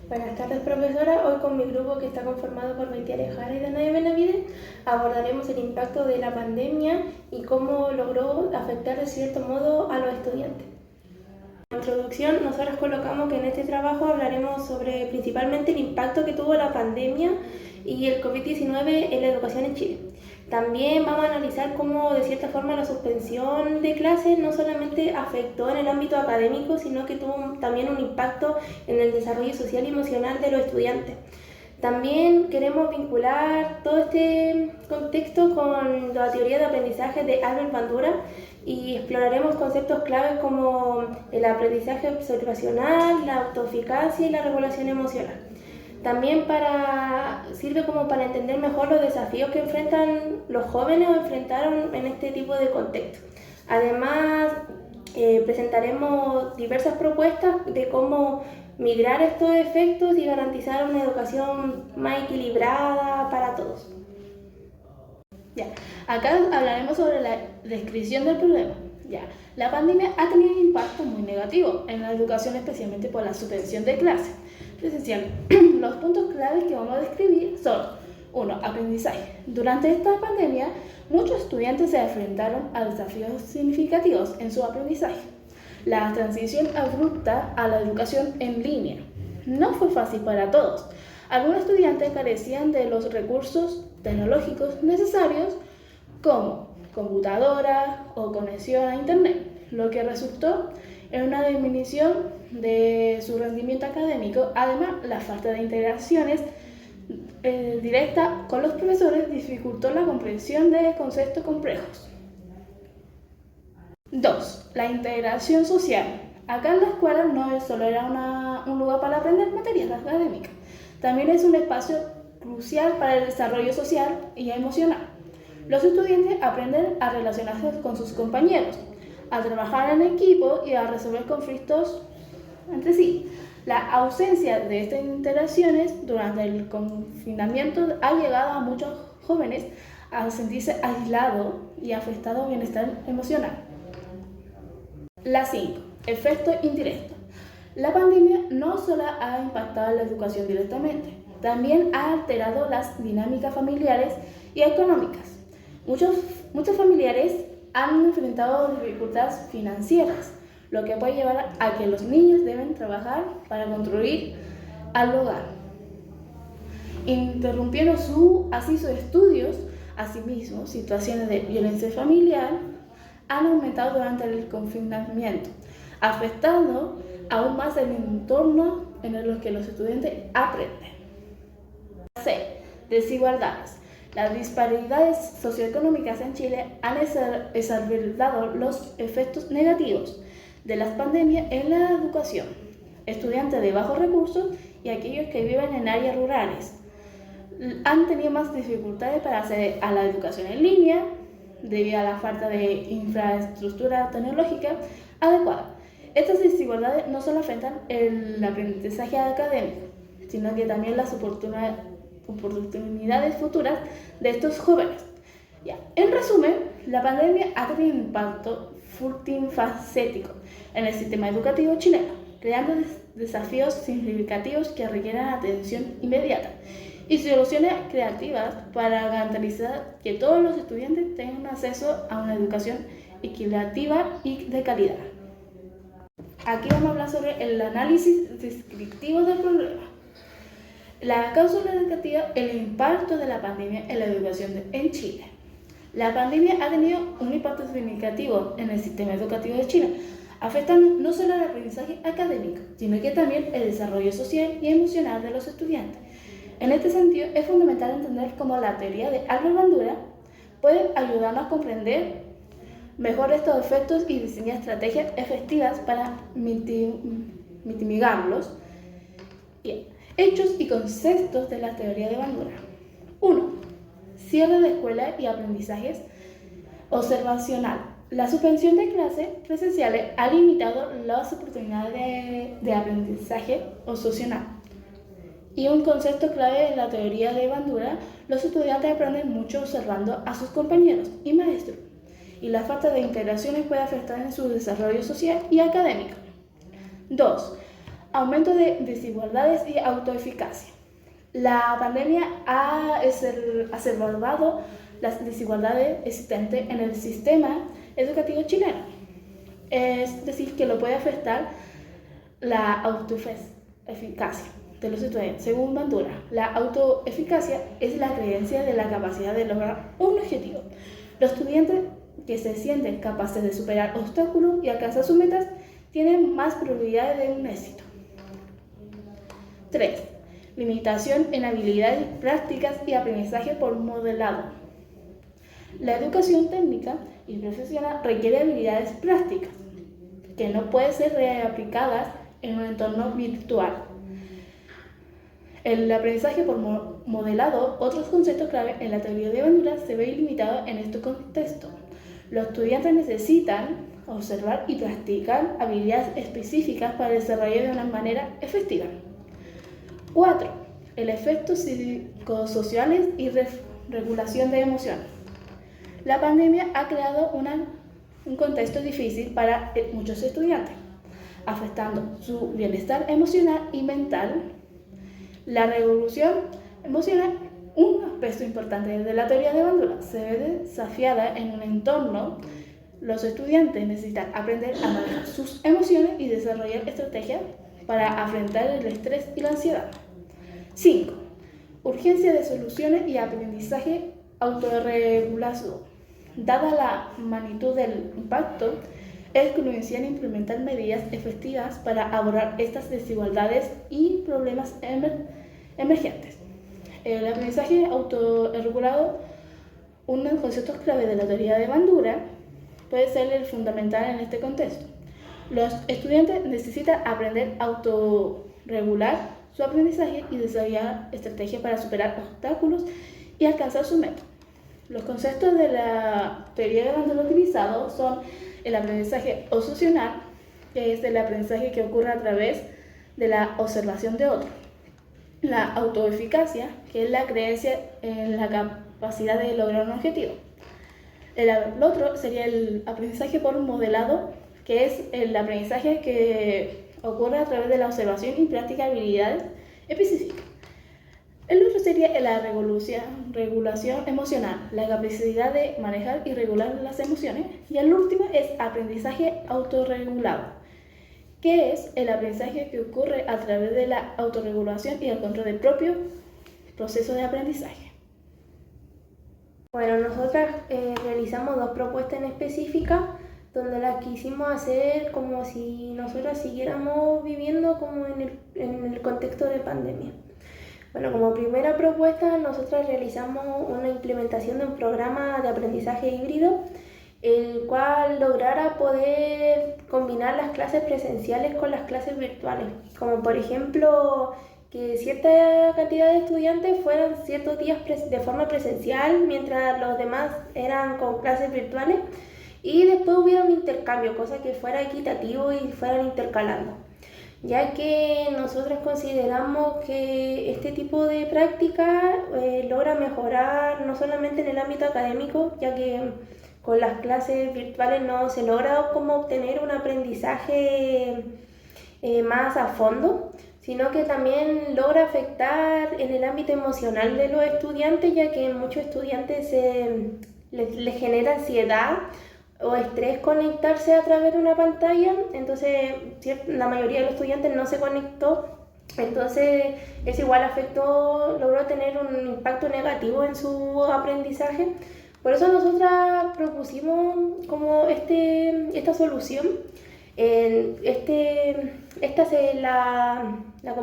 Buenas tardes, profesora. Hoy con mi grupo, que está conformado por Maite Jara y Danae Benavides, abordaremos el impacto de la pandemia y cómo logró afectar de cierto modo a los estudiantes. En introducción, nosotros colocamos que en este trabajo hablaremos sobre principalmente el impacto que tuvo la pandemia y el COVID-19 en la educación en Chile. También vamos a analizar cómo de cierta forma la suspensión de clases no solamente afectó en el ámbito académico, sino que tuvo también un impacto en el desarrollo social y emocional de los estudiantes. También queremos vincular todo este contexto con la teoría de aprendizaje de Albert Bandura y exploraremos conceptos claves como el aprendizaje observacional, la autoeficacia y la regulación emocional. También sirve como para entender mejor los desafíos que enfrentan los jóvenes o enfrentaron en este tipo de contexto. Además, presentaremos diversas propuestas de cómo migrar estos efectos y garantizar una educación más equilibrada para todos. Ya, acá hablaremos sobre la descripción del problema. Ya, la pandemia ha tenido un impacto muy negativo en la educación, especialmente por la suspensión de clases presenciales. Los puntos claves que vamos a describir son: 1. Aprendizaje. Durante esta pandemia, muchos estudiantes se enfrentaron a desafíos significativos en su aprendizaje. La transición abrupta a la educación en línea no fue fácil para todos. Algunos estudiantes carecían de los recursos tecnológicos necesarios, como computadora o conexión a internet, lo que resultó en una disminución de su rendimiento académico. Además, la falta de integraciones directa con los profesores dificultó la comprensión de conceptos complejos. 2. La integración social. Acá en la escuela no solo era un lugar para aprender materias académicas, también es un espacio crucial para el desarrollo social y emocional. Los estudiantes aprenden a relacionarse con sus compañeros, a trabajar en equipo y a resolver conflictos entre sí. La ausencia de estas interacciones durante el confinamiento ha llegado a muchos jóvenes a sentirse aislados y afectado el bienestar emocional. La 5. Efecto indirecto. La pandemia no solo ha impactado en la educación directamente, también ha alterado las dinámicas familiares y económicas. Muchos familiares han enfrentado dificultades financieras, lo que puede llevar a que los niños deben trabajar para contribuir al hogar, interrumpiendo sus estudios. Asimismo, situaciones de violencia familiar han aumentado durante el confinamiento, afectando aún más el entorno en el que los estudiantes aprenden. C. Desigualdades. Las disparidades socioeconómicas en Chile han exacerbado los efectos negativos de las pandemias en la educación. Estudiantes de bajos recursos y aquellos que viven en áreas rurales han tenido más dificultades para acceder a la educación en línea debido a la falta de infraestructura tecnológica adecuada. Estas desigualdades no solo afectan el aprendizaje académico, sino que también las oportunidades futuras de estos jóvenes. En resumen, la pandemia ha tenido un impacto multifacético en el sistema educativo chileno, creando desafíos significativos que requieren atención inmediata y soluciones creativas para garantizar que todos los estudiantes tengan acceso a una educación equitativa y de calidad. Aquí vamos a hablar sobre el análisis descriptivo del problema. La causa educativa, el impacto de la pandemia en la educación en Chile. La pandemia ha tenido un impacto significativo en el sistema educativo de Chile, afectando no solo el aprendizaje académico, sino que también el desarrollo social y emocional de los estudiantes. En este sentido, es fundamental entender cómo la teoría de Albert Bandura puede ayudarnos a comprender mejor estos efectos y diseñar estrategias efectivas para mitigarlos. Hechos y conceptos de la teoría de Bandura. 1. Cierre de escuelas y aprendizajes observacional. La suspensión de clases presenciales ha limitado las oportunidades de aprendizaje observacional. Y un concepto clave en la teoría de Bandura: los estudiantes aprenden mucho observando a sus compañeros y maestros, y la falta de integraciones puede afectar en su desarrollo social y académico. 2. Aumento de desigualdades y autoeficacia. La pandemia ha exacerbado las desigualdades existentes en el sistema educativo chileno. Es decir, que lo puede afectar la autoeficacia de los estudiantes. Según Bandura, la autoeficacia es la creencia de la capacidad de lograr un objetivo. Los estudiantes que se sienten capaces de superar obstáculos y alcanzar sus metas tienen más probabilidades de un éxito. 3. Limitación en habilidades prácticas y aprendizaje por modelado. La educación técnica y profesional requiere habilidades prácticas que no pueden ser reaplicadas en un entorno virtual. El aprendizaje por modelado, otros conceptos clave en la teoría de Bandura, se ve limitado en este contexto. Los estudiantes necesitan observar y practicar habilidades específicas para desarrollar de una manera efectiva. 4. El efecto psicosociales y regulación de emociones. La pandemia ha creado un contexto difícil para muchos estudiantes, afectando su bienestar emocional y mental. La regulación emocional, un aspecto importante de la teoría de Bandura, se ve desafiada en un entorno. Los estudiantes necesitan aprender a manejar sus emociones y desarrollar estrategias para afrontar el estrés y la ansiedad. 5. Urgencia de soluciones y aprendizaje autorregulado. Dada la magnitud del impacto, es crucial implementar medidas efectivas para abordar estas desigualdades y problemas emergentes. El aprendizaje autorregulado, uno de los conceptos clave de la teoría de Bandura, puede ser el fundamental en este contexto. Los estudiantes necesitan aprender a autorregular su aprendizaje y desarrollar estrategias para superar obstáculos y alcanzar sus metas. Los conceptos de la teoría de Bandura utilizados son el aprendizaje opcional, que es el aprendizaje que ocurre a través de la observación de otros. La autoeficacia, que es la creencia en la capacidad de lograr un objetivo. El otro sería el aprendizaje por modelado, que es el aprendizaje que ocurre a través de la observación y práctica de habilidades específicas. El otro sería la regulación emocional, la capacidad de manejar y regular las emociones. Y el último es aprendizaje autorregulado, que es el aprendizaje que ocurre a través de la autorregulación y el control del propio proceso de aprendizaje. Bueno, nosotras realizamos 2 propuestas en específica, donde las quisimos hacer como si nosotras siguiéramos viviendo como en el contexto de pandemia. Bueno, como primera propuesta, nosotras realizamos una implementación de un programa de aprendizaje híbrido, el cual lograra poder combinar las clases presenciales con las clases virtuales, como por ejemplo que cierta cantidad de estudiantes fueran ciertos días de forma presencial, mientras los demás eran con clases virtuales, y después hubiera un intercambio, cosa que fuera equitativo y fueran intercalando, ya que nosotros consideramos que este tipo de práctica logra mejorar no solamente en el ámbito académico, ya que con las clases virtuales no se logra como obtener un aprendizaje más a fondo, sino que también logra afectar en el ámbito emocional de los estudiantes, ya que muchos estudiantes les genera ansiedad o estrés conectarse a través de una pantalla. Entonces la mayoría de los estudiantes no se conectó, entonces eso igual logró tener un impacto negativo en su aprendizaje. Por eso nosotras propusimos como esta solución.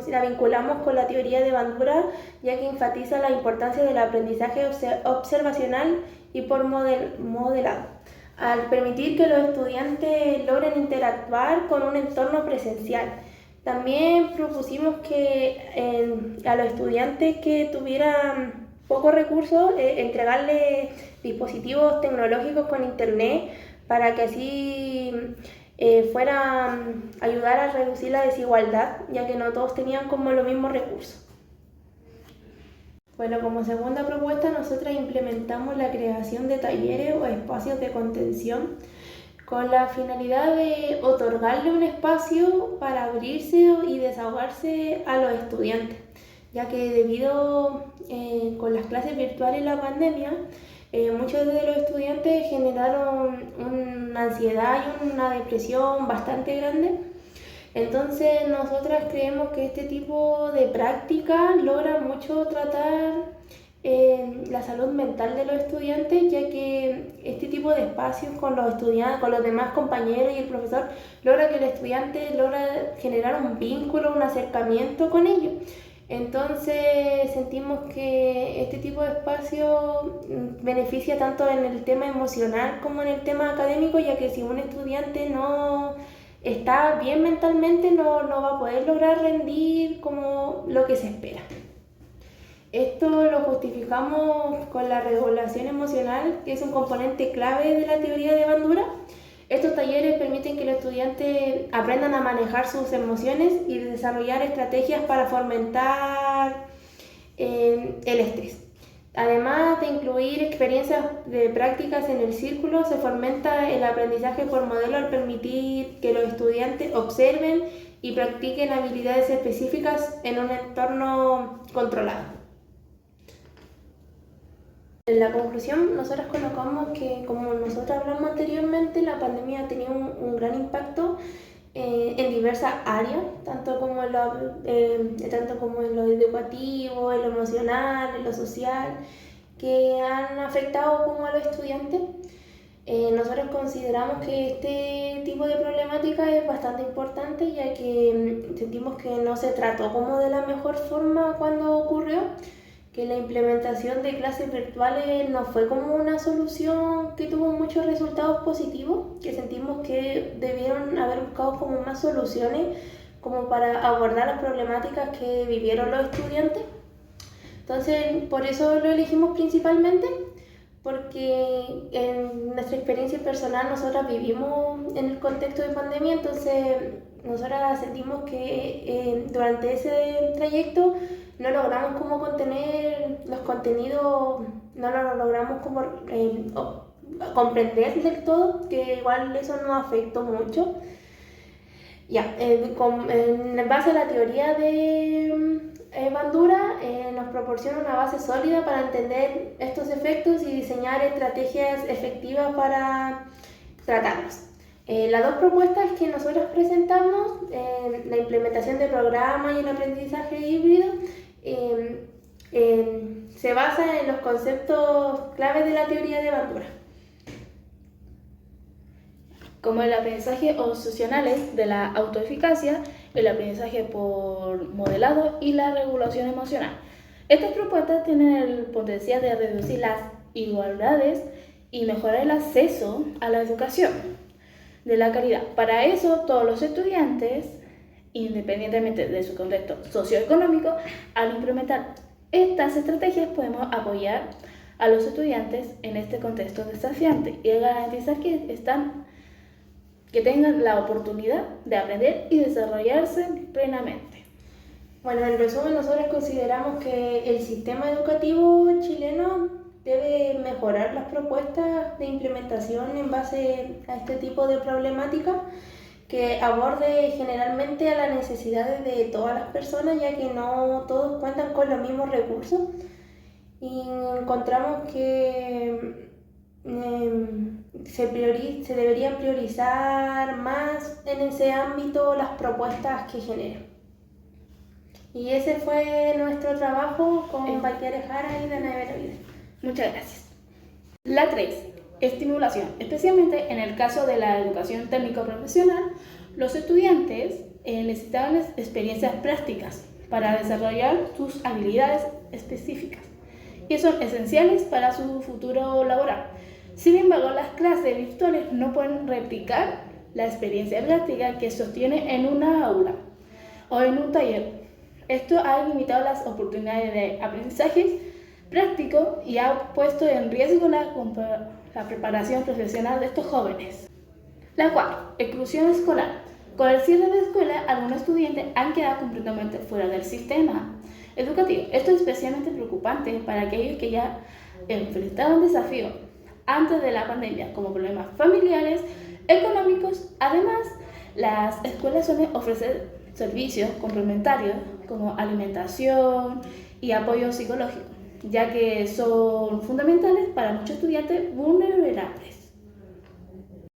La vinculamos con la teoría de Bandura, ya que enfatiza la importancia del aprendizaje observacional y por modelado, al permitir que los estudiantes logren interactuar con un entorno presencial. También propusimos que a los estudiantes que tuvieran pocos recursos, entregarles dispositivos tecnológicos con internet para que así fuera ayudar a reducir la desigualdad, ya que no todos tenían como los mismos recursos. Bueno, como segunda propuesta, nosotras implementamos la creación de talleres o espacios de contención con la finalidad de otorgarle un espacio para abrirse y desahogarse a los estudiantes, ya que debido con las clases virtuales y la pandemia, muchos de los estudiantes generaron una ansiedad y una depresión bastante grande. Entonces nosotras creemos que este tipo de práctica logra mucho tratar la salud mental de los estudiantes, ya que este tipo de espacios con los estudiantes, con los demás compañeros y el profesor, logra que el estudiante logra generar un vínculo, un acercamiento con ellos. Entonces sentimos que este tipo de espacio beneficia tanto en el tema emocional como en el tema académico, ya que si un estudiante no está bien mentalmente no va a poder lograr rendir como lo que se espera. Esto lo justificamos con la regulación emocional, que es un componente clave de la teoría de Bandura. Estos talleres permiten que los estudiantes aprendan a manejar sus emociones y desarrollar estrategias para fomentar el estrés. Además de incluir experiencias de prácticas en el círculo, se fomenta el aprendizaje por modelo al permitir que los estudiantes observen y practiquen habilidades específicas en un entorno controlado. En la conclusión, nosotros colocamos que, como nosotros hablamos anteriormente, la pandemia ha tenido un gran impacto en diversas áreas, tanto como en lo educativo, en lo emocional, en lo social, que han afectado como a los estudiantes. Nosotros consideramos que este tipo de problemática es bastante importante, ya que sentimos que no se trató como de la mejor forma cuando ocurrió, que la implementación de clases virtuales no fue como una solución que tuvo muchos resultados positivos, que sentimos que debieron haber buscado como más soluciones como para abordar las problemáticas que vivieron los estudiantes. Entonces, por eso lo elegimos principalmente, porque en nuestra experiencia personal nosotras vivimos en el contexto de pandemia, entonces nosotras sentimos que durante ese trayecto no logramos como contener los contenidos, no lo logramos como comprender del todo, que igual eso nos afectó mucho. En base a la teoría de Bandura, nos proporciona una base sólida para entender estos efectos y diseñar estrategias efectivas para tratarlos. Las dos propuestas que nosotros presentamos, la implementación de programas y el aprendizaje híbrido, se basa en los conceptos claves de la teoría de Bandura, como el aprendizaje opcionales de la autoeficacia, el aprendizaje por modelado y la regulación emocional. Estas propuestas tienen el potencial de reducir las igualdades y mejorar el acceso a la educación de la calidad. Para eso, todos los estudiantes, independientemente de su contexto socioeconómico, al implementar estas estrategias podemos apoyar a los estudiantes en este contexto desafiante y garantizar que tengan la oportunidad de aprender y desarrollarse plenamente. Bueno, en resumen, nosotros consideramos que el sistema educativo chileno debe mejorar las propuestas de implementación en base a este tipo de problemática, que aborde generalmente a las necesidades de todas las personas, ya que no todos cuentan con los mismos recursos. Y encontramos que se deberían priorizar más en ese ámbito las propuestas que generan. Y ese fue nuestro trabajo con Valtiere Jara y Danae Benavides. Muchas gracias. La 3. Estimulación. Especialmente en el caso de la educación técnico-profesional, los estudiantes necesitan experiencias prácticas para desarrollar sus habilidades específicas y son esenciales para su futuro laboral. Sin embargo, las clases virtuales no pueden replicar la experiencia práctica que se obtiene en una aula o en un taller. Esto ha limitado las oportunidades de aprendizaje práctico y ha puesto en riesgo la preparación profesional de estos jóvenes. La 4. Exclusión escolar. Con el cierre de escuela, algunos estudiantes han quedado completamente fuera del sistema educativo. Esto es especialmente preocupante para aquellos que ya enfrentaban desafíos antes de la pandemia, como problemas familiares, económicos. Además, las escuelas suelen ofrecer servicios complementarios como alimentación y apoyo psicológico, ya que son fundamentales para muchos estudiantes vulnerables.